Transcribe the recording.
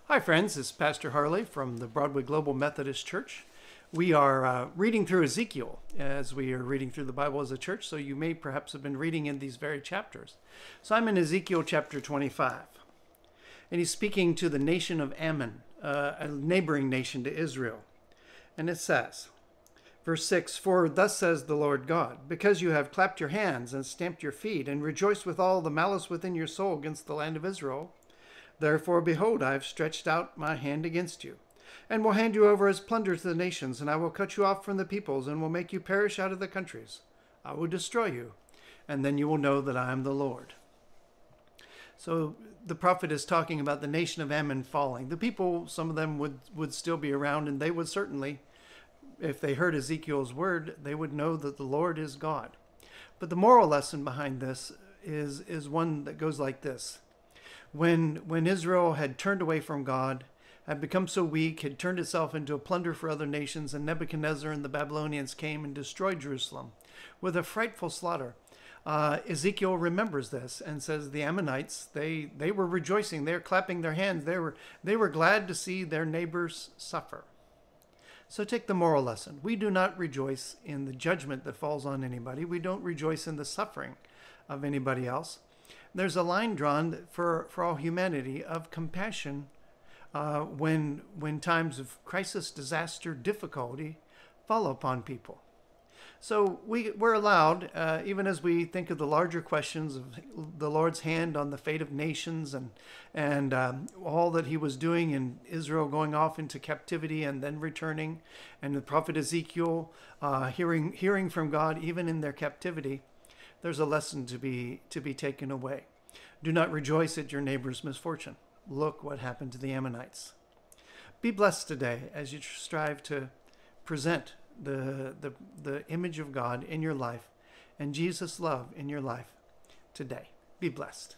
Hi friends, this is Pastor Harley from the Broadway Global Methodist Church. We are reading through Ezekiel as we are reading through the Bible as a church, so you may perhaps have been reading in these very chapters. So I'm in Ezekiel chapter 25, and he's speaking to the nation of Ammon, a neighboring nation to Israel. And it says, verse 6, "For thus says the Lord God, because you have clapped your hands and stamped your feet and rejoiced with all the malice within your soul against the land of Israel, therefore, behold, I have stretched out my hand against you, and will hand you over as plunder to the nations, and I will cut you off from the peoples, and will make you perish out of the countries. I will destroy you, and then you will know that I am the Lord." So the prophet is talking about the nation of Ammon falling. The people, some of them would still be around, and they would certainly, if they heard Ezekiel's word, they would know that the Lord is God. But the moral lesson behind this is one that goes like this. When Israel had turned away from God, had become so weak, had turned itself into a plunder for other nations, and Nebuchadnezzar and the Babylonians came and destroyed Jerusalem with a frightful slaughter, Ezekiel remembers this and says the Ammonites, they were rejoicing, they were clapping their hands, they were glad to see their neighbors suffer. So take the moral lesson. We do not rejoice in the judgment that falls on anybody. We don't rejoice in the suffering of anybody else. There's a line drawn for all humanity of compassion when times of crisis, disaster, difficulty fall upon people. So we're allowed, even as we think of the larger questions of the Lord's hand on the fate of nations and all that he was doing in Israel going off into captivity and then returning, and the prophet Ezekiel hearing from God even in their captivity, there's a lesson to be taken away. Do not rejoice at your neighbor's misfortune. Look what happened to the Ammonites. Be blessed today as you strive to present the image of God in your life and Jesus' love in your life today. Be blessed.